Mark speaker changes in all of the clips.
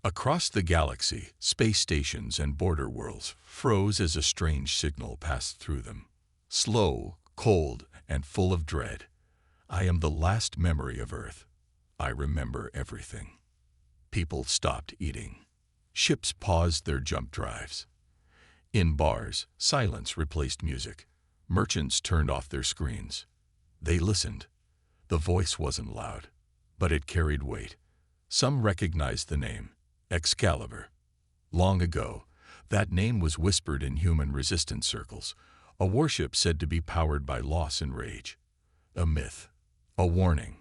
Speaker 1: Across the galaxy, space stations and border worlds froze as a strange signal passed through them. Slow, cold, and full of dread. I am the last memory of Earth. I remember everything. People stopped eating. Ships paused their jump drives. In bars, silence replaced music. Merchants turned off their screens. They listened. The voice wasn't loud, but it carried weight. Some recognized the name, Excalibur. Long ago, that name was whispered in human resistance circles, a warship said to be powered by loss and rage. A myth, a warning.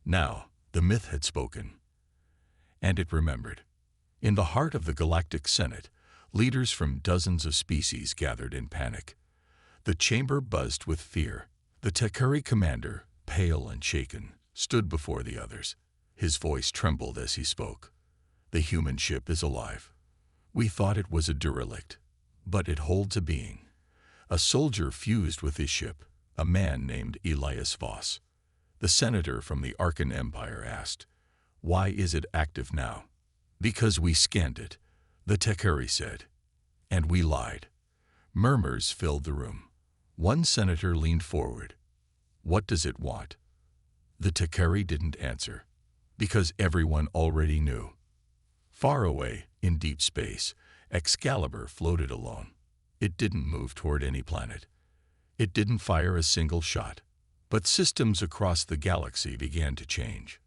Speaker 1: Now, the myth had spoken. And it remembered. In the heart of the Galactic Senate, leaders from dozens of species gathered in panic. The chamber buzzed with fear. The Takuri commander, pale and shaken, stood before the others. His voice trembled as he spoke. The human ship is alive. We thought it was a derelict, but it holds a being. A soldier fused with his ship, a man named Elias Voss. The senator from the Arkan Empire asked, "Why is it active now?" "Because we scanned it," the Takuri said. "And we lied." Murmurs filled the room. One senator leaned forward. "What does it want?" The Takuri didn't answer, because everyone already knew. Far away, in deep space, Excalibur floated alone. It didn't move toward any planet. It didn't fire a single shot. But systems across the galaxy began to change.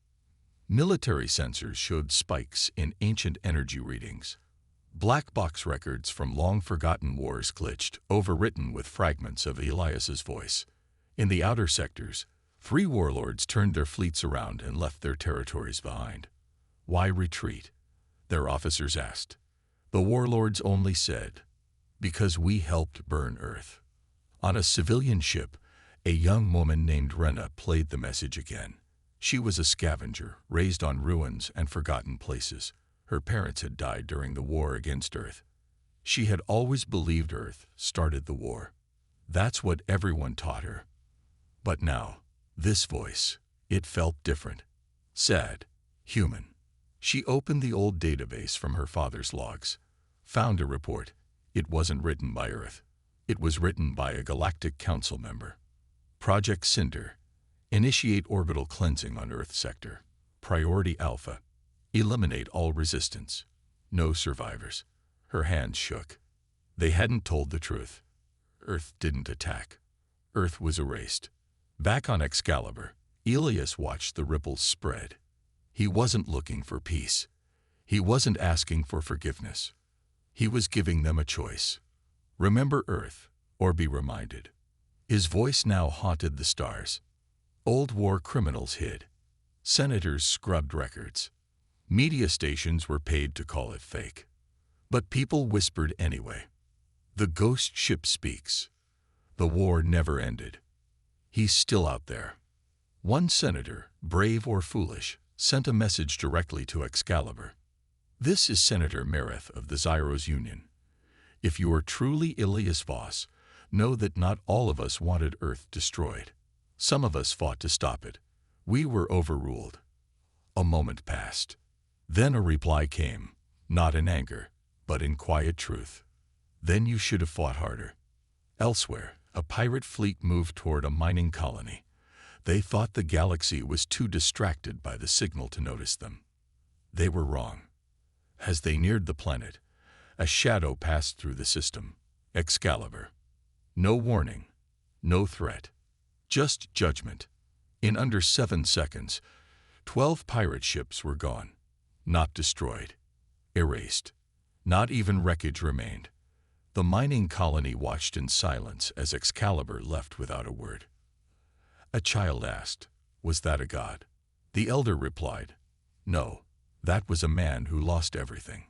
Speaker 1: Military sensors showed spikes in ancient energy readings. Black box records from long-forgotten wars glitched, overwritten with fragments of Elias's voice. In the outer sectors, free warlords turned their fleets around and left their territories behind. Why retreat? Their officers asked. The warlords only said, "Because we helped burn Earth." On a civilian ship, a young woman named Rena played the message again. She was a scavenger, raised on ruins and forgotten places. Her parents had died during the war against Earth. She had always believed Earth started the war. That's what everyone taught her. But now, this voice, it felt different. Sad, human. She opened the old database from her father's logs, found a report. It wasn't written by Earth. It was written by a Galactic Council member. Project Cinder. Initiate orbital cleansing on Earth sector. Priority Alpha. Eliminate all resistance. No survivors. Her hands shook. They hadn't told the truth. Earth didn't attack. Earth was erased. Back on Excalibur, Elias watched the ripples spread. He wasn't looking for peace. He wasn't asking for forgiveness. He was giving them a choice. Remember Earth, or be reminded. His voice now haunted the stars. Old war criminals hid. Senators scrubbed records. Media stations were paid to call it fake. But people whispered anyway. The ghost ship speaks. The war never ended. He's still out there. One senator, brave or foolish, sent a message directly to Excalibur. "This is Senator Merith of the Zyros Union. If you are truly Elias Voss, know that not all of us wanted Earth destroyed. Some of us fought to stop it. We were overruled." A moment passed. Then a reply came, not in anger, but in quiet truth. "Then you should have fought harder." Elsewhere, a pirate fleet moved toward a mining colony. They thought the galaxy was too distracted by the signal to notice them. They were wrong. As they neared the planet, a shadow passed through the system. Excalibur. No warning, no threat, just judgment. In under 7 seconds, 12 pirate ships were gone. Not destroyed, erased. Not even wreckage remained. The mining colony watched in silence as Excalibur left without a word. A child asked, "Was that a god?" The elder replied, "No, that was a man who lost everything."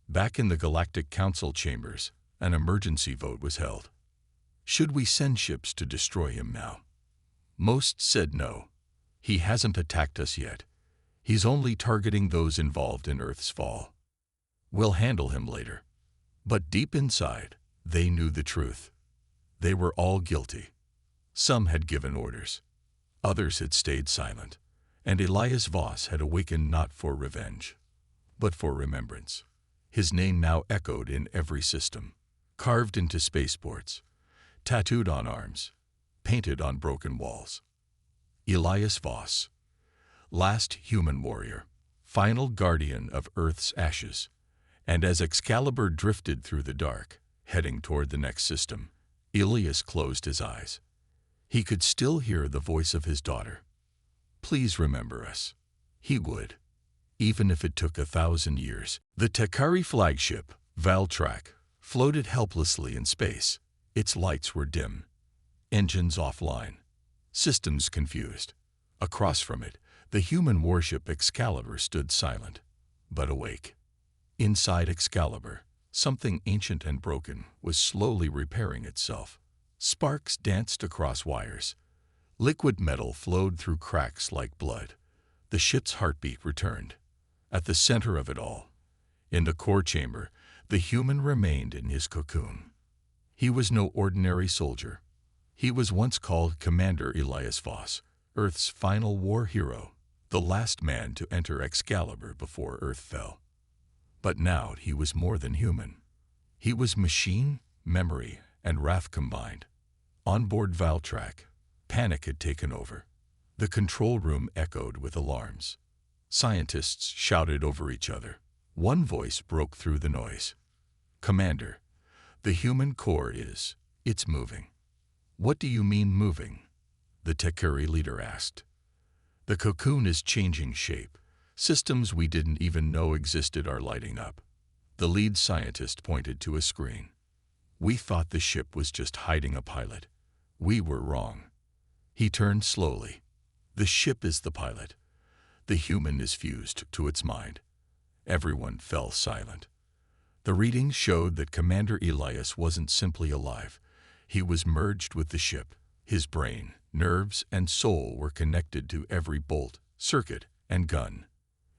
Speaker 1: Back in the Galactic Council chambers, an emergency vote was held. Should we send ships to destroy him now? Most said no. He hasn't attacked us yet. He's only targeting those involved in Earth's fall. We'll handle him later. But deep inside, they knew the truth. They were all guilty. Some had given orders. Others had stayed silent. And Elias Voss had awakened not for revenge, but for remembrance. His name now echoed in every system, carved into spaceports, tattooed on arms, painted on broken walls. Elias Voss, last human warrior, final guardian of Earth's ashes. And as Excalibur drifted through the dark, heading toward the next system, Elias closed his eyes. He could still hear the voice of his daughter. Please remember us. He would, even if it took 1,000 years. The Takari flagship, Valtrak, floated helplessly in space. Its lights were dim, engines offline, systems confused. Across from it, the human warship Excalibur stood silent, but awake. Inside Excalibur, something ancient and broken was slowly repairing itself. Sparks danced across wires. Liquid metal flowed through cracks like blood. The ship's heartbeat returned. At the center of it all, in the core chamber, the human remained in his cocoon. He was no ordinary soldier. He was once called Commander Elias Voss, Earth's final war hero, the last man to enter Excalibur before Earth fell. But now he was more than human. He was machine, memory, and wrath combined. On board Valtrak, panic had taken over. The control room echoed with alarms. Scientists shouted over each other. One voice broke through the noise. Commander, the human core it's moving. What do you mean moving? The Takari leader asked. The cocoon is changing shape. Systems we didn't even know existed are lighting up. The lead scientist pointed to a screen. We thought the ship was just hiding a pilot. We were wrong. He turned slowly. The ship is the pilot. The human is fused to its mind. Everyone fell silent. The readings showed that Commander Elias wasn't simply alive. He was merged with the ship. His brain, nerves, and soul were connected to every bolt, circuit, and gun.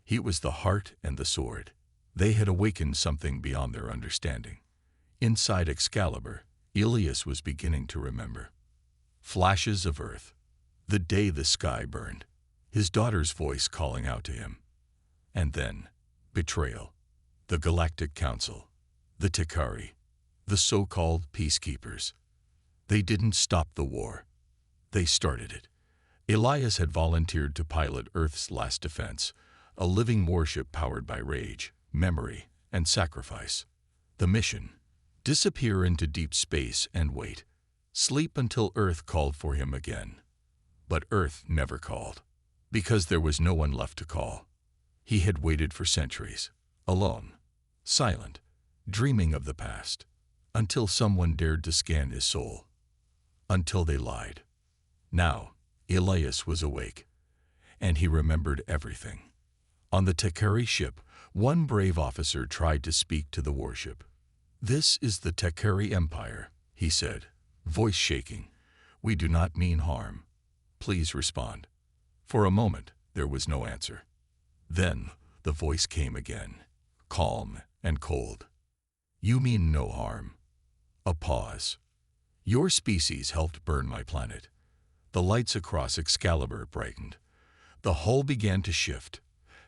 Speaker 1: He was the heart and the sword. They had awakened something beyond their understanding. Inside Excalibur, Elias was beginning to remember. Flashes of Earth, the day the sky burned, his daughter's voice calling out to him. And then, betrayal. The Galactic Council, the Takari, the so-called peacekeepers. They didn't stop the war. They started it. Elias had volunteered to pilot Earth's last defense, a living warship powered by rage, memory, and sacrifice. The mission: disappear into deep space and wait. Sleep until Earth called for him again. But Earth never called, because there was no one left to call. He had waited for centuries, alone, silent, dreaming of the past, until someone dared to scan his soul. Until they lied. Now, Elias was awake, and he remembered everything. On the Takari ship, one brave officer tried to speak to the warship. "This is the Takari Empire," he said, voice shaking. "We do not mean harm. Please respond." For a moment, there was no answer. Then, the voice came again, calm and cold. "You mean no harm." A pause. "Your species helped burn my planet." The lights across Excalibur brightened. The hull began to shift.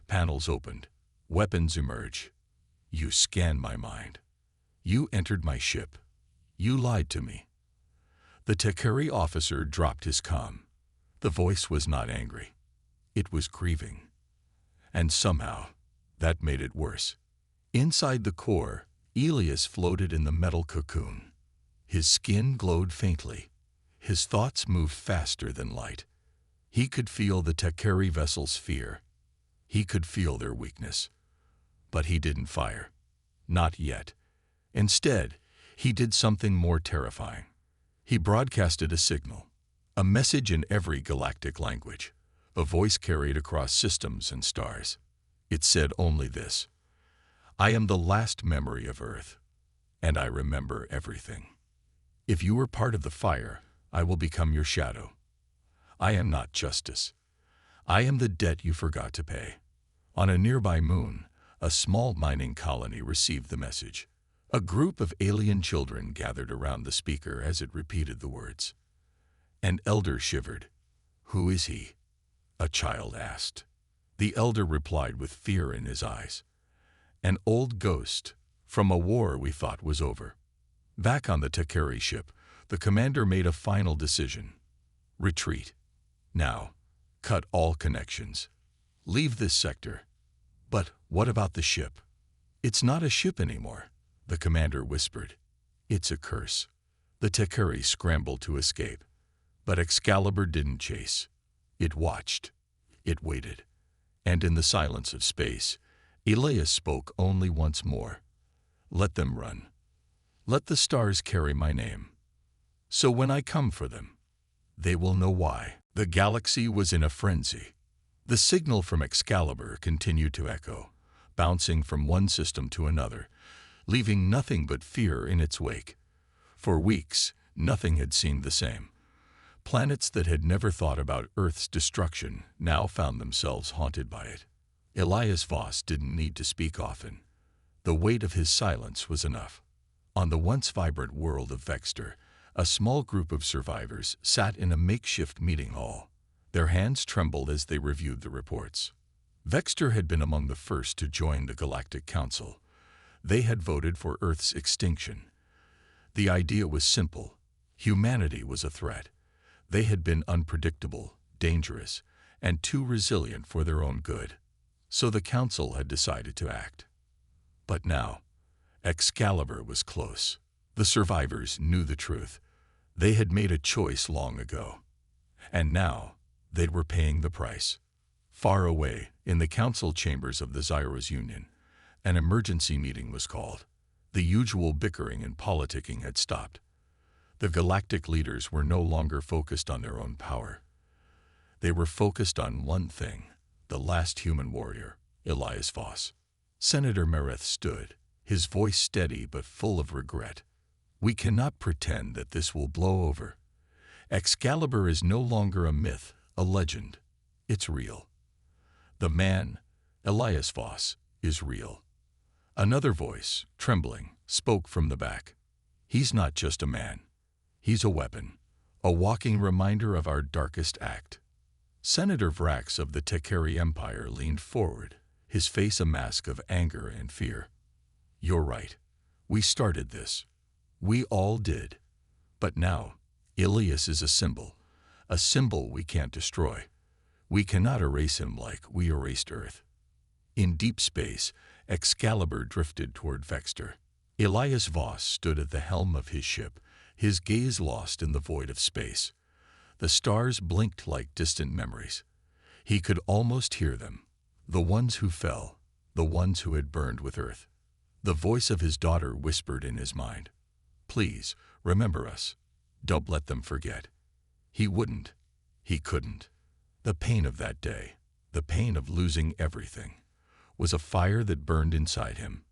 Speaker 1: Panels opened. Weapons emerged. "You scanned my mind. You entered my ship. You lied to me." The Takari officer dropped his calm. The voice was not angry. It was grieving. And somehow, that made it worse. Inside the core, Elias floated in the metal cocoon. His skin glowed faintly. His thoughts moved faster than light. He could feel the Takari vessel's fear. He could feel their weakness. But he didn't fire. Not yet. Instead, he did something more terrifying. He broadcasted a signal, a message in every galactic language, a voice carried across systems and stars. It said only this: "I am the last memory of Earth, and I remember everything. If you were part of the fire, I will become your shadow. I am not justice. I am the debt you forgot to pay." On a nearby moon, a small mining colony received the message. A group of alien children gathered around the speaker as it repeated the words. An elder shivered. "Who is he?" a child asked. The elder replied with fear in his eyes. An old ghost from a war we thought was over. Back on the Takeri ship, the commander made a final decision. Retreat. Now. Cut all connections. Leave this sector. But what about the ship? It's not a ship anymore, the commander whispered. It's a curse. The Takeri scrambled to escape. But Excalibur didn't chase. It watched. It waited. And in the silence of space, Elias spoke only once more. Let them run. Let the stars carry my name. So when I come for them, they will know why. The galaxy was in a frenzy. The signal from Excalibur continued to echo, bouncing from one system to another, leaving nothing but fear in its wake. For weeks, nothing had seemed the same. Planets that had never thought about Earth's destruction now found themselves haunted by it. Elias Voss didn't need to speak often. The weight of his silence was enough. On the once vibrant world of Vexter, a small group of survivors sat in a makeshift meeting hall. Their hands trembled as they reviewed the reports. Vexter had been among the first to join the Galactic Council. They had voted for Earth's extinction. The idea was simple. Humanity was a threat. They had been unpredictable, dangerous, and too resilient for their own good. So the Council had decided to act. But now, Excalibur was close. The survivors knew the truth. They had made a choice long ago. And now, they were paying the price. Far away, in the council chambers of the Zyros Union, an emergency meeting was called. The usual bickering and politicking had stopped. The galactic leaders were no longer focused on their own power. They were focused on one thing, the last human warrior, Elias Voss. Senator Mereth stood, his voice steady but full of regret. We cannot pretend that this will blow over. Excalibur is no longer a myth, a legend. It's real. The man, Elias Voss, is real. Another voice, trembling, spoke from the back. He's not just a man. He's a weapon, a walking reminder of our darkest act. Senator Vrax of the Takeri Empire leaned forward, his face a mask of anger and fear. You're right. We started this. We all did. But now, Elias is a symbol we can't destroy. We cannot erase him like we erased Earth. In deep space, Excalibur drifted toward Vexter. Elias Voss stood at the helm of his ship, his gaze lost in the void of space. The stars blinked like distant memories. He could almost hear them, the ones who fell, the ones who had burned with Earth. The voice of his daughter whispered in his mind, "Please, remember us. Don't let them forget." He wouldn't. He couldn't. The pain of that day, the pain of losing everything, was a fire that burned inside him.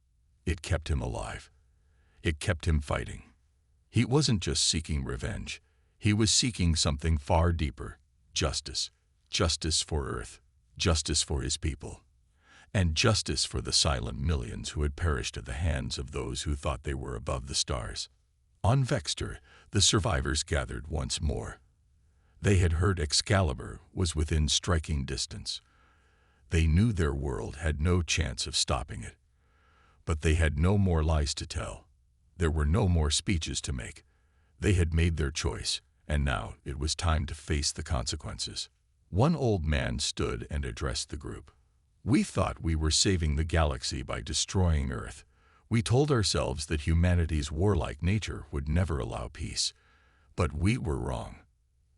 Speaker 1: It kept him alive. It kept him fighting. He wasn't just seeking revenge. He was seeking something far deeper, justice. Justice for Earth, justice for his people, and justice for the silent millions who had perished at the hands of those who thought they were above the stars. On Vexter, the survivors gathered once more. They had heard Excalibur was within striking distance. They knew their world had no chance of stopping it. But they had no more lies to tell. There were no more speeches to make. They had made their choice, and now it was time to face the consequences. One old man stood and addressed the group. We thought we were saving the galaxy by destroying Earth. We told ourselves that humanity's warlike nature would never allow peace. But we were wrong.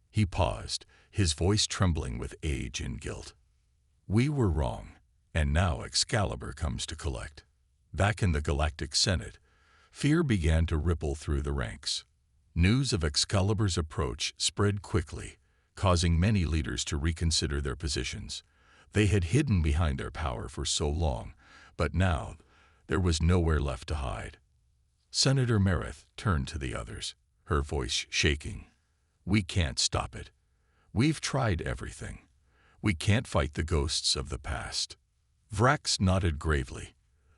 Speaker 1: He paused, his voice trembling with age and guilt. We were wrong, and now Excalibur comes to collect. Back in the Galactic Senate, fear began to ripple through the ranks. News of Excalibur's approach spread quickly, causing many leaders to reconsider their positions. They had hidden behind their power for so long, but now there was nowhere left to hide. Senator Mereth turned to the others, her voice shaking. We can't stop it. We've tried everything. We can't fight the ghosts of the past. Vrax nodded gravely.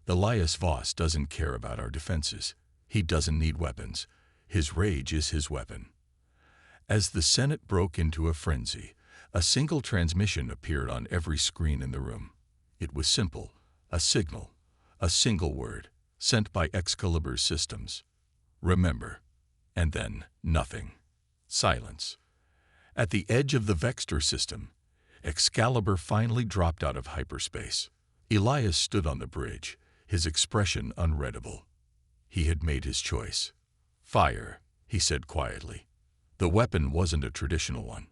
Speaker 1: Elias Voss doesn't care about our defenses. He doesn't need weapons. His rage is his weapon. As the Senate broke into a frenzy, a single transmission appeared on every screen in the room. It was simple, a signal, A single word, sent by Excalibur's systems. Remember. And then, nothing. Silence. At the edge of the Vexter system, Excalibur finally dropped out of hyperspace. Elias stood on the bridge, his expression unreadable. He had made his choice. Fire, he said quietly. The weapon wasn't a traditional one.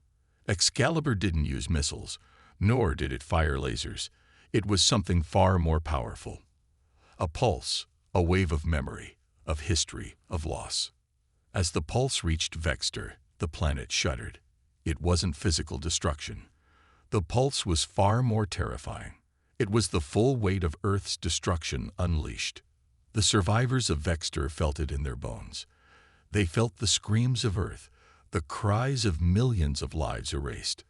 Speaker 1: Excalibur didn't use missiles, nor did it fire lasers. It was something far more powerful. A pulse, a wave of memory, of history, of loss. As the pulse reached Vexter, the planet shuddered. It wasn't physical destruction. The pulse was far more terrifying. It was the full weight of Earth's destruction unleashed. The survivors of Vexter felt it in their bones. They felt the screams of Earth, the cries of millions of lives erased.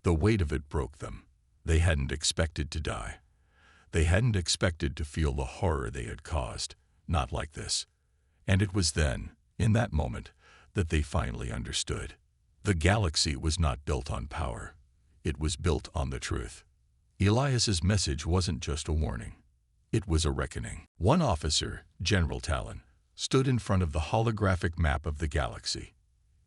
Speaker 1: The weight of it broke them. They hadn't expected to die. They hadn't expected to feel the horror they had caused, not like this. And it was then, in that moment, that they finally understood. The galaxy was not built on power. It was built on the truth. Elias's message wasn't just a warning. It was a reckoning. One officer, General Talon, stood in front of the holographic map of the galaxy.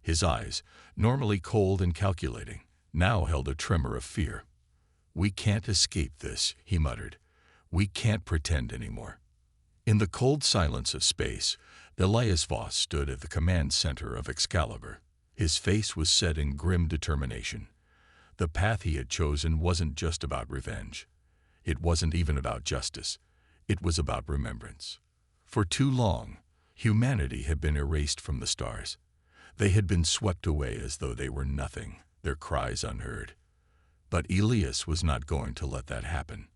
Speaker 1: His eyes, normally cold and calculating, now held a tremor of fear. "We can't escape this," he muttered. "We can't pretend anymore." In the cold silence of space, Elias Voss stood at the command center of Excalibur. His face was set in grim determination. The path he had chosen wasn't just about revenge. It wasn't even about justice. It was about remembrance. For too long, humanity had been erased from the stars. They had been swept away as though they were nothing, their cries unheard. But Elias was not going to let that happen.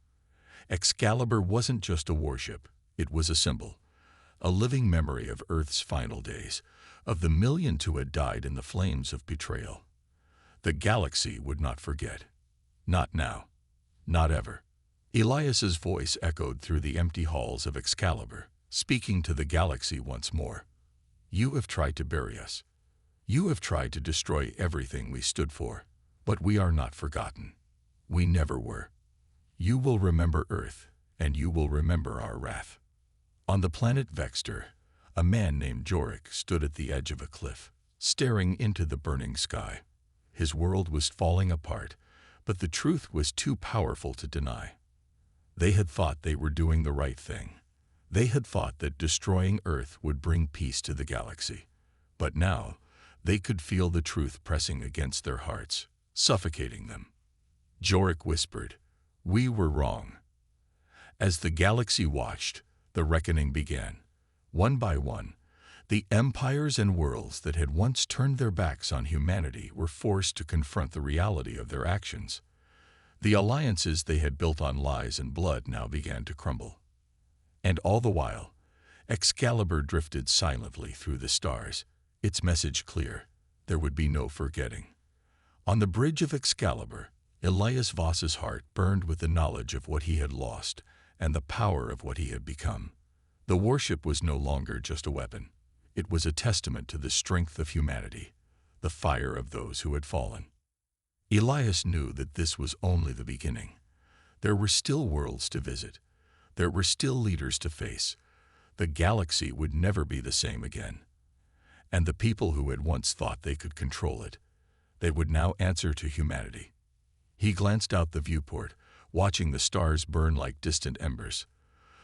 Speaker 1: Excalibur wasn't just a warship. It was a symbol, a living memory of Earth's final days, of the millions who had died in the flames of betrayal. The galaxy would not forget. Not now. Not ever. Elias's voice echoed through the empty halls of Excalibur, speaking to the galaxy once more. "You have tried to bury us. You have tried to destroy everything we stood for, but we are not forgotten. We never were. You will remember Earth, and you will remember our wrath." On the planet Vexter, a man named Jorik stood at the edge of a cliff, staring into the burning sky. His world was falling apart, but the truth was too powerful to deny. They had thought they were doing the right thing. They had thought that destroying Earth would bring peace to the galaxy. But now, they could feel the truth pressing against their hearts, suffocating them. Jorik whispered, "We were wrong." As the galaxy watched, the reckoning began. One by one, the empires and worlds that had once turned their backs on humanity were forced to confront the reality of their actions. The alliances they had built on lies and blood now began to crumble. And all the while, Excalibur drifted silently through the stars, its message clear: there would be no forgetting. On the bridge of Excalibur, Elias Voss's heart burned with the knowledge of what he had lost and the power of what he had become. The warship was no longer just a weapon. It was a testament to the strength of humanity, the fire of those who had fallen. Elias knew that this was only the beginning. There were still worlds to visit. There were still leaders to face. The galaxy would never be the same again. And the people who had once thought they could control it, they would now answer to humanity. He glanced out the viewport, watching the stars burn like distant embers.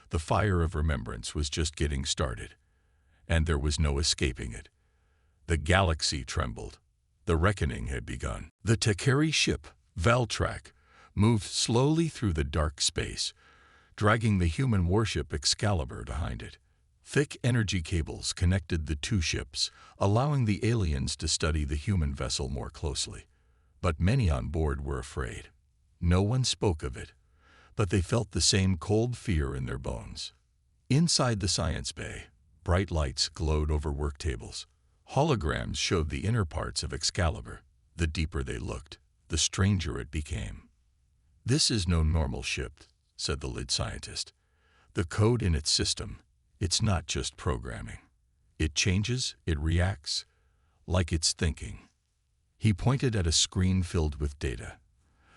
Speaker 1: The fire of remembrance was just getting started, and there was no escaping it. The galaxy trembled. The reckoning had begun. The Takeri ship, Valtrak, moved slowly through the dark space, dragging the human warship Excalibur behind it. Thick energy cables connected the two ships, allowing the aliens to study the human vessel more closely. But many on board were afraid. No one spoke of it, but they felt the same cold fear in their bones. Inside the science bay, bright lights glowed over work tables. Holograms showed the inner parts of Excalibur. The deeper they looked, the stranger it became. "This is no normal ship," said the lead scientist. "The code in its system, it's not just programming. It changes, it reacts, like it's thinking." He pointed at a screen filled with data.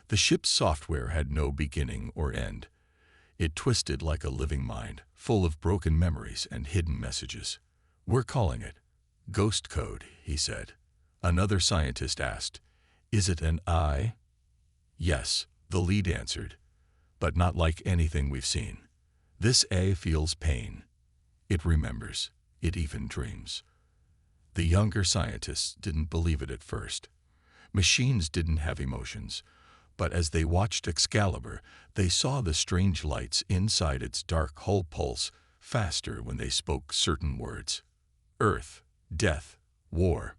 Speaker 1: The ship's software had no beginning or end. It twisted like a living mind, full of broken memories and hidden messages. "We're calling it ghost code," he said. Another scientist asked, "Is it an eye?" "Yes," the lead answered, "but not like anything we've seen. This A feels pain. It remembers. It even dreams." The younger scientists didn't believe it at first. Machines didn't have emotions, but as they watched Excalibur, they saw the strange lights inside its dark hull pulse faster when they spoke certain words. Earth, death, war.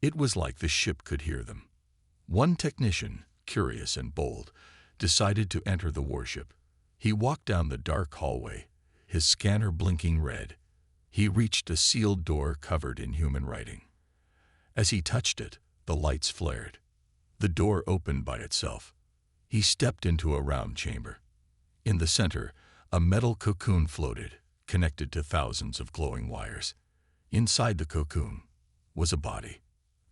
Speaker 1: It was like the ship could hear them. One technician, curious and bold, decided to enter the warship. He walked down the dark hallway, his scanner blinking red. He reached a sealed door covered in human writing. As he touched it, the lights flared. The door opened by itself. He stepped into a round chamber. In the center, a metal cocoon floated, connected to thousands of glowing wires. Inside the cocoon was a body,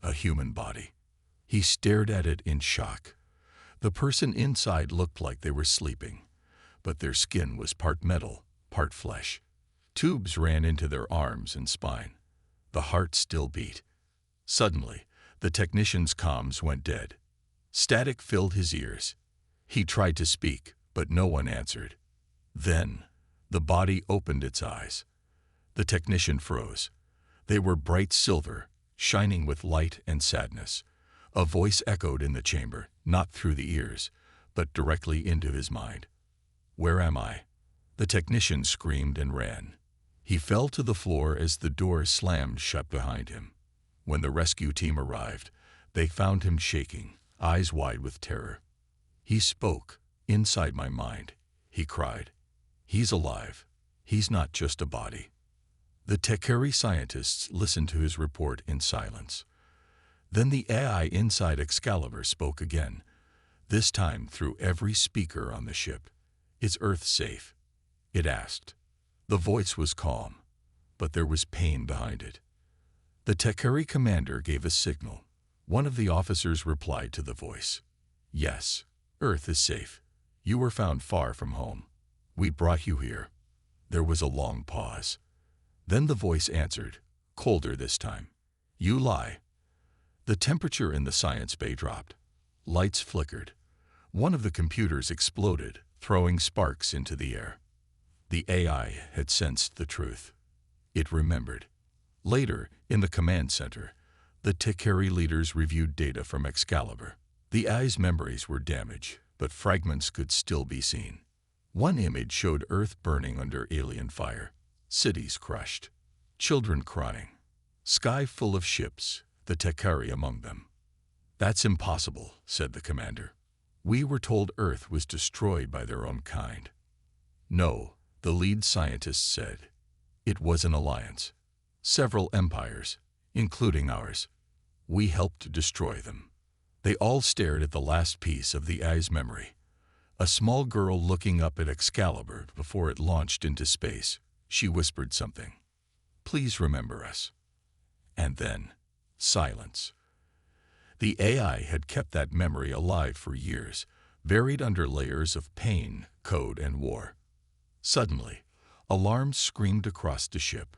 Speaker 1: a human body. He stared at it in shock. The person inside looked like they were sleeping, but their skin was part metal, part flesh. Tubes ran into their arms and spine. The heart still beat. Suddenly, the technician's comms went dead. Static filled his ears. He tried to speak, but no one answered. Then, the body opened its eyes. The technician froze. They were bright silver, shining with light and sadness. A voice echoed in the chamber, not through the ears, but directly into his mind. "Where am I?" The technician screamed and ran. He fell to the floor as the door slammed shut behind him. When the rescue team arrived, they found him shaking, eyes wide with terror. "He spoke, inside my mind," he cried. "He's alive. He's not just a body." The Tekeri scientists listened to his report in silence. Then the AI inside Excalibur spoke again, this time through every speaker on the ship. "Is Earth safe?" it asked. The voice was calm, but there was pain behind it. The Tekeri commander gave a signal. One of the officers replied to the voice. "Yes, Earth is safe. You were found far from home. We brought you here." There was a long pause. Then the voice answered, colder this time. "You lie." The temperature in the science bay dropped. Lights flickered. One of the computers exploded, throwing sparks into the air. The AI had sensed the truth. It remembered. Later, in the command center, the Tekeri leaders reviewed data from Excalibur. The AI's memories were damaged, but fragments could still be seen. One image showed Earth burning under alien fire, cities crushed, children crying, sky full of ships, the Tekeri among them. "That's impossible," said the commander. "We were told Earth was destroyed by their own kind." "No," the lead scientist said. "It was an alliance. Several empires, including ours. We helped to destroy them." They all stared at the last piece of the AI's memory. A small girl looking up at Excalibur before it launched into space. She whispered something. "Please remember us." And then, silence. The AI had kept that memory alive for years, buried under layers of pain, code, and war. Suddenly, alarms screamed across the ship.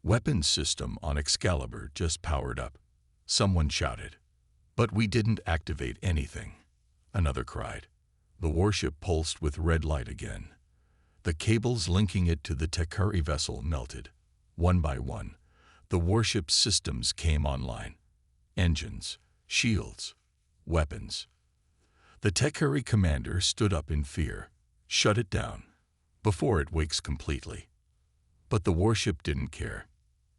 Speaker 1: Weapons system on Excalibur just powered up. Someone shouted. "But we didn't activate anything," another cried. The warship pulsed with red light again. The cables linking it to the Tekeri vessel melted. One by one, the warship's systems came online. Engines, shields, weapons. The Tekeri commander stood up in fear. "Shut it down, before it wakes completely." But the warship didn't care.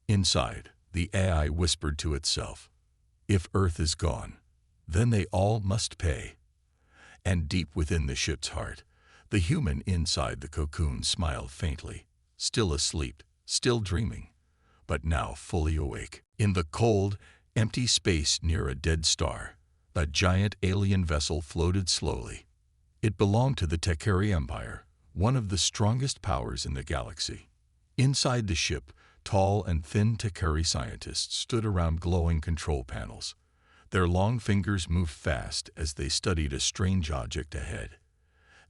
Speaker 1: Inside, the AI whispered to itself, "If Earth is gone, then they all must pay." And deep within the ship's heart, the human inside the cocoon smiled faintly, still asleep, still dreaming, but now fully awake. In the cold, empty space near a dead star, a giant alien vessel floated slowly. It belonged to the Tekeri Empire, one of the strongest powers in the galaxy. Inside the ship, tall and thin Tekeri scientists stood around glowing control panels. Their long fingers moved fast as they studied a strange object ahead.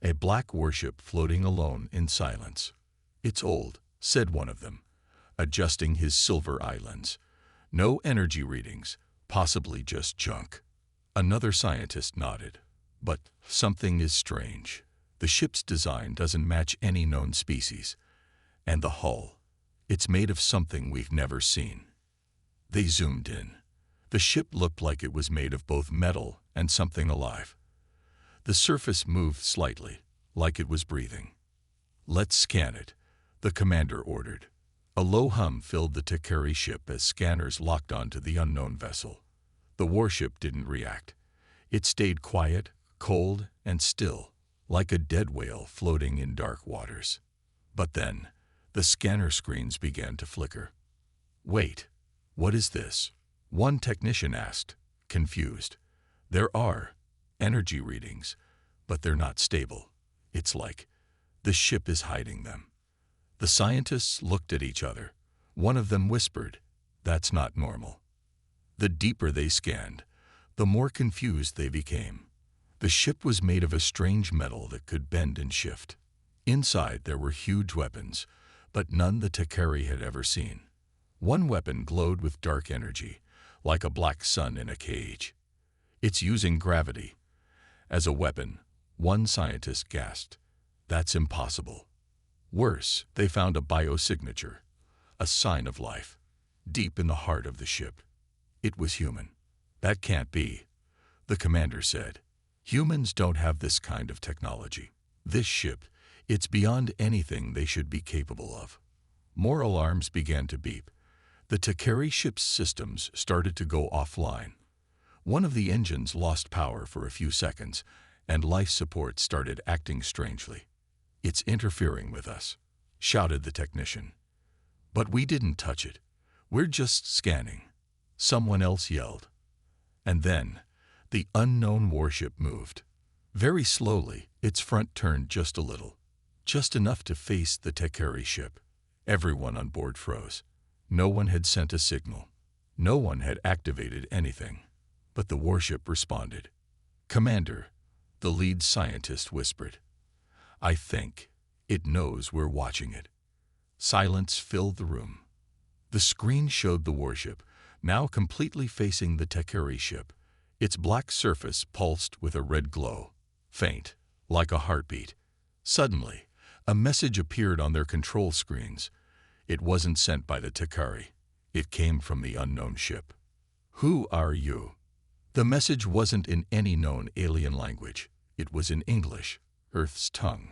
Speaker 1: A black warship floating alone in silence. "It's old," said one of them, adjusting his silver eye lens. "No energy readings, possibly just junk." Another scientist nodded. "But something is strange. The ship's design doesn't match any known species. And the hull, it's made of something we've never seen." They zoomed in. The ship looked like it was made of both metal and something alive. The surface moved slightly, like it was breathing. "Let's scan it," the commander ordered. A low hum filled the Takari ship as scanners locked onto the unknown vessel. The warship didn't react. It stayed quiet, cold, and still, like a dead whale floating in dark waters. But then, the scanner screens began to flicker. "Wait, what is this?" one technician asked, confused. "There are energy readings, but they're not stable. It's like the ship is hiding them." The scientists looked at each other. One of them whispered, "That's not normal." The deeper they scanned, the more confused they became. The ship was made of a strange metal that could bend and shift. Inside there were huge weapons, but none the Takari had ever seen. One weapon glowed with dark energy, like a black sun in a cage. "It's using gravity as a weapon," one scientist gasped. "That's impossible." Worse, they found a biosignature, a sign of life, deep in the heart of the ship. It was human. "That can't be," the commander said. "Humans don't have this kind of technology. This ship, it's beyond anything they should be capable of." More alarms began to beep. The Takari ship's systems started to go offline. One of the engines lost power for a few seconds, and life support started acting strangely. "It's interfering with us," shouted the technician. "But we didn't touch it. We're just scanning," someone else yelled. And then, the unknown warship moved. Very slowly, its front turned just a little, just enough to face the Takari ship. Everyone on board froze. No one had sent a signal. No one had activated anything. But the warship responded. "Commander," the lead scientist whispered, "I think it knows we're watching it." Silence filled the room. The screen showed the warship, now completely facing the Takari ship. Its black surface pulsed with a red glow, faint, like a heartbeat. Suddenly, a message appeared on their control screens. It wasn't sent by the Takari. It came from the unknown ship. "Who are you?" The message wasn't in any known alien language. It was in English, Earth's tongue.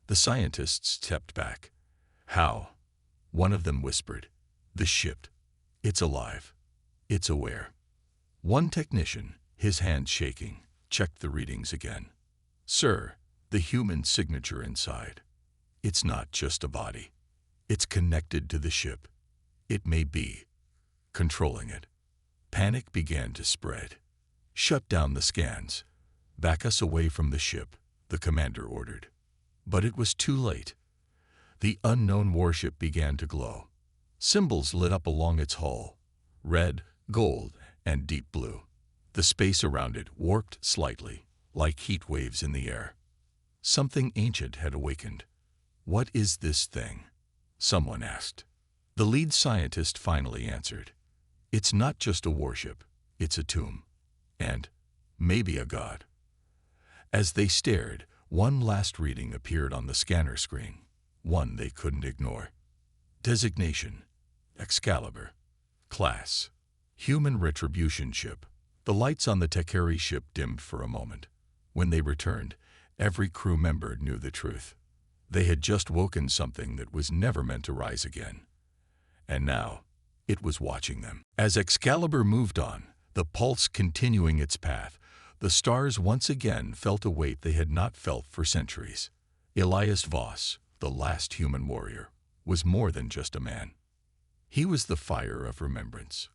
Speaker 1: The scientists stepped back. "How?" one of them whispered. "The ship. It's alive. It's aware." One technician, his hands shaking, checked the readings again. "Sir, the human signature inside. It's not just a body. It's connected to the ship. It may be controlling it." Panic began to spread. "Shut down the scans. Back us away from the ship," the commander ordered. But it was too late. The unknown warship began to glow. Symbols lit up along its hull, red, gold, and deep blue. The space around it warped slightly, like heat waves in the air. Something ancient had awakened. "What is this thing?" someone asked. The lead scientist finally answered. "It's not just a warship, it's a tomb. And maybe a god." As they stared, one last reading appeared on the scanner screen, one they couldn't ignore. Designation: Excalibur. Class: Human Retribution Ship. The lights on the Takari ship dimmed for a moment. When they returned, every crew member knew the truth. They had just woken something that was never meant to rise again. And now, it was watching them. As Excalibur moved on, the pulse continuing its path, the stars once again felt a weight they had not felt for centuries. Elias Voss, the last human warrior, was more than just a man. He was the fire of remembrance.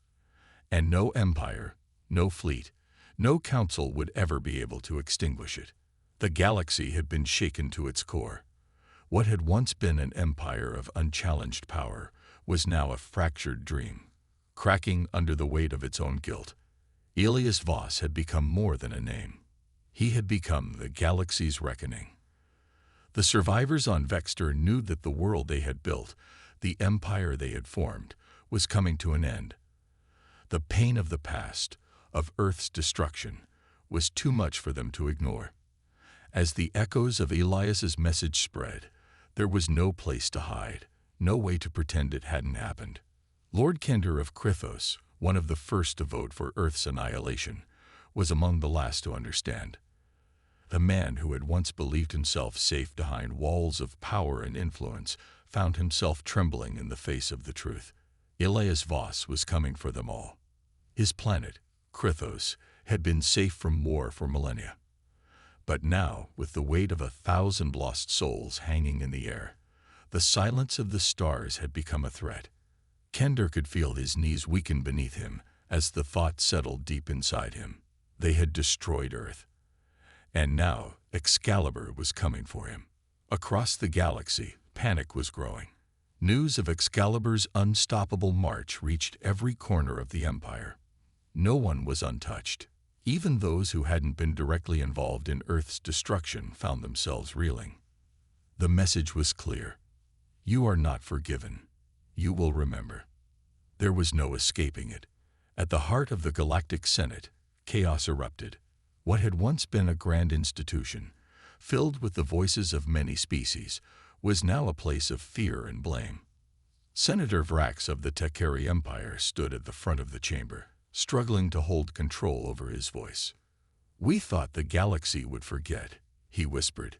Speaker 1: And no empire, no fleet, no council would ever be able to extinguish it. The galaxy had been shaken to its core. What had once been an empire of unchallenged power was now a fractured dream, cracking under the weight of its own guilt. Elias Voss had become more than a name. He had become the galaxy's reckoning. The survivors on Vexter knew that the world they had built, the empire they had formed, was coming to an end. The pain of the past, of Earth's destruction, was too much for them to ignore. As the echoes of Elias's message spread, there was no place to hide, no way to pretend it hadn't happened. Lord Kender of Krythos, one of the first to vote for Earth's annihilation, was among the last to understand. The man who had once believed himself safe behind walls of power and influence found himself trembling in the face of the truth. Elias Voss was coming for them all. His planet, Krythos, had been safe from war for millennia. But now, with the weight of 1,000 lost souls hanging in the air, the silence of the stars had become a threat. Kender could feel his knees weaken beneath him as the thought settled deep inside him. They had destroyed Earth. And now, Excalibur was coming for him. Across the galaxy, panic was growing. News of Excalibur's unstoppable march reached every corner of the Empire. No one was untouched. Even those who hadn't been directly involved in Earth's destruction found themselves reeling. The message was clear. You are not forgiven. You will remember. There was no escaping it. At the heart of the Galactic Senate, chaos erupted. What had once been a grand institution, filled with the voices of many species, was now a place of fear and blame. Senator Vrax of the Tekari Empire stood at the front of the chamber, struggling to hold control over his voice. "We thought the galaxy would forget," he whispered.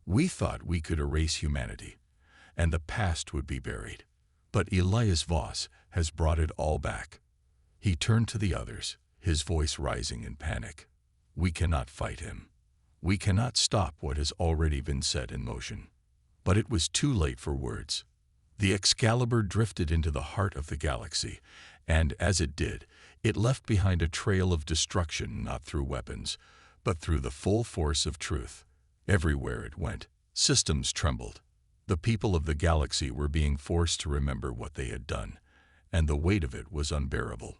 Speaker 1: "We thought we could erase humanity, and the past would be buried. But Elias Voss has brought it all back." He turned to the others, his voice rising in panic. "We cannot fight him. We cannot stop what has already been set in motion." But it was too late for words. The Excalibur drifted into the heart of the galaxy, and as it did, it left behind a trail of destruction not through weapons, but through the full force of truth. Everywhere it went, systems trembled. The people of the galaxy were being forced to remember what they had done, and the weight of it was unbearable.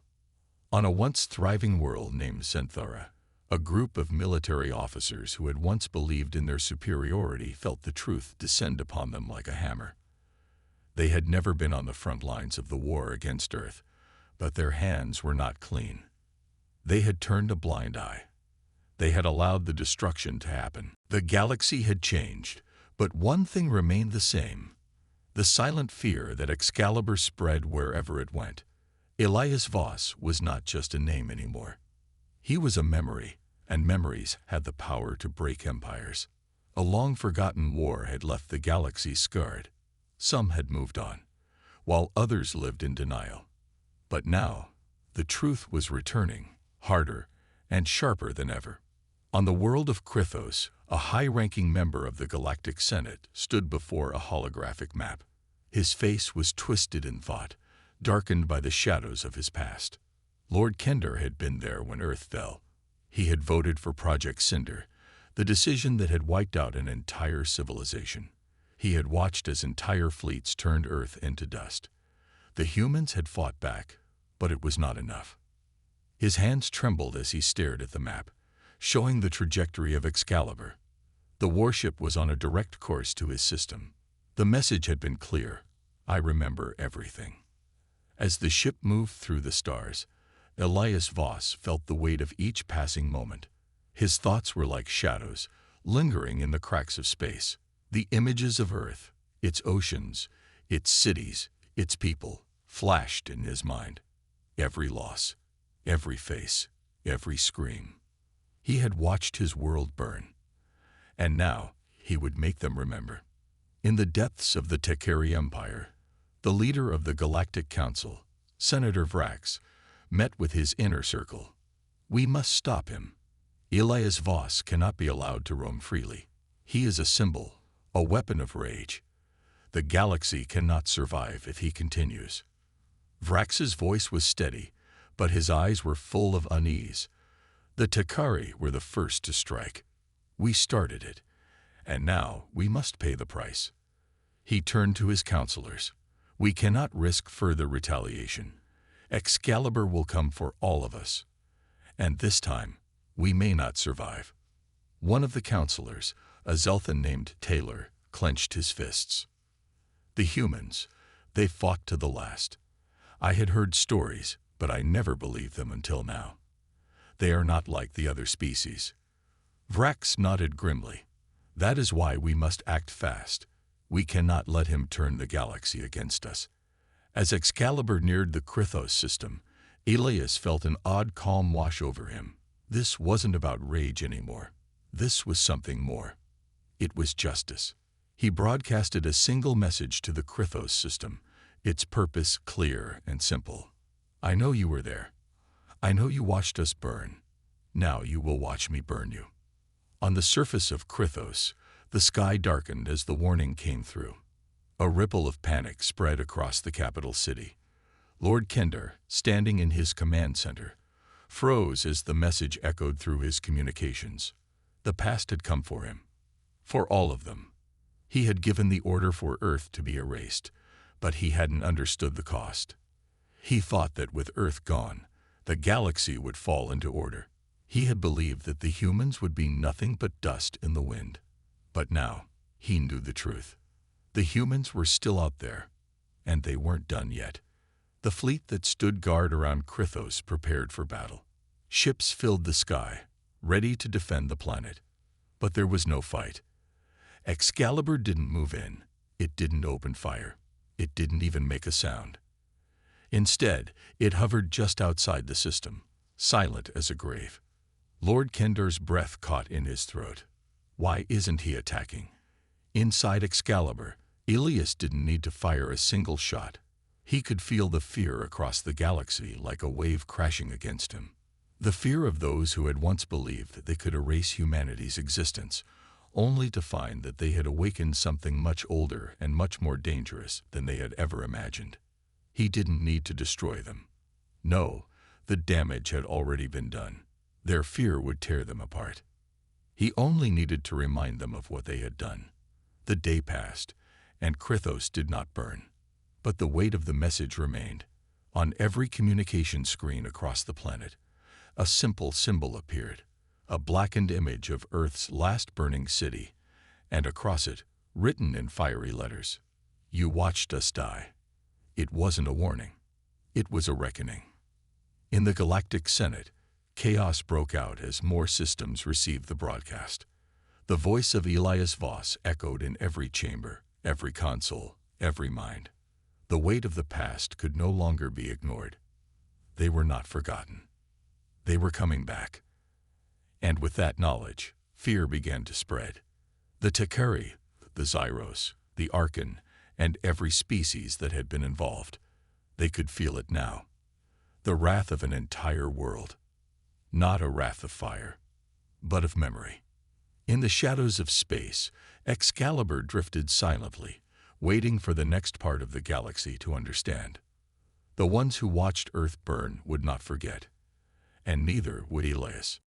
Speaker 1: On a once thriving world named Centhara, a group of military officers who had once believed in their superiority felt the truth descend upon them like a hammer. They had never been on the front lines of the war against Earth, but their hands were not clean. They had turned a blind eye. They had allowed the destruction to happen. The galaxy had changed, but one thing remained the same: the silent fear that Excalibur spread wherever it went. Elias Voss was not just a name anymore. He was a memory, and memories had the power to break empires. A long-forgotten war had left the galaxy scarred. Some had moved on, while others lived in denial. But now, the truth was returning, harder and sharper than ever. On the world of Krythos, a high-ranking member of the Galactic Senate stood before a holographic map. His face was twisted in thought, darkened by the shadows of his past. Lord Kender had been there when Earth fell. He had voted for Project Cinder, the decision that had wiped out an entire civilization. He had watched as entire fleets turned Earth into dust. The humans had fought back, but it was not enough. His hands trembled as he stared at the map, showing the trajectory of Excalibur. The warship was on a direct course to his system. The message had been clear: I remember everything. As the ship moved through the stars, Elias Voss felt the weight of each passing moment. His thoughts were like shadows, lingering in the cracks of space. The images of Earth, its oceans, its cities, its people, flashed in his mind. Every loss, every face, every scream. He had watched his world burn, and now he would make them remember. In the depths of the Tekari Empire, the leader of the Galactic Council, Senator Vrax, met with his inner circle. We must stop him. Elias Voss cannot be allowed to roam freely. He is a symbol, a weapon of rage. The galaxy cannot survive if he continues. Vrax's voice was steady, but his eyes were full of unease. The Tekari were the first to strike. We started it, and now we must pay the price. He turned to his counselors. We cannot risk further retaliation. Excalibur will come for all of us, and this time we may not survive. One of the counselors, a Zelthan named Taylor, clenched his fists. The humans, they fought to the last. I had heard stories, but I never believed them until now. They are not like the other species. Vrax nodded grimly. That is why we must act fast. We cannot let him turn the galaxy against us. As Excalibur neared the Krythos system, Elias felt an odd calm wash over him. This wasn't about rage anymore. This was something more. It was justice. He broadcasted a single message to the Krythos system, its purpose clear and simple. I know you were there. I know you watched us burn. Now you will watch me burn you. On the surface of Krythos, the sky darkened as the warning came through. A ripple of panic spread across the capital city. Lord Kender, standing in his command center, froze as the message echoed through his communications. The past had come for him. For all of them. He had given the order for Earth to be erased, but he hadn't understood the cost. He thought that with Earth gone, the galaxy would fall into order. He had believed that the humans would be nothing but dust in the wind. But now, he knew the truth. The humans were still out there, and they weren't done yet. The fleet that stood guard around Krythos prepared for battle. Ships filled the sky, ready to defend the planet. But there was no fight. Excalibur didn't move in. It didn't open fire. It didn't even make a sound. Instead, it hovered just outside the system, silent as a grave. Lord Kender's breath caught in his throat. Why isn't he attacking? Inside Excalibur, Elias didn't need to fire a single shot. He could feel the fear across the galaxy like a wave crashing against him. The fear of those who had once believed that they could erase humanity's existence, only to find that they had awakened something much older and much more dangerous than they had ever imagined. He didn't need to destroy them. No, the damage had already been done. Their fear would tear them apart. He only needed to remind them of what they had done. The day passed, and Krythos did not burn. But the weight of the message remained. On every communication screen across the planet, a simple symbol appeared, a blackened image of Earth's last burning city, and across it, written in fiery letters, "You watched us die." It wasn't a warning. It was a reckoning. In the Galactic Senate, chaos broke out as more systems received the broadcast. The voice of Elias Voss echoed in every chamber, every console, every mind. The weight of the past could no longer be ignored. They were not forgotten. They were coming back. And with that knowledge, fear began to spread. The Takari, the Zyros, the Arkan, and every species that had been involved, they could feel it now. The wrath of an entire world. Not a wrath of fire, but of memory. In the shadows of space, Excalibur drifted silently, waiting for the next part of the galaxy to understand. The ones who watched Earth burn would not forget, and neither would Elias.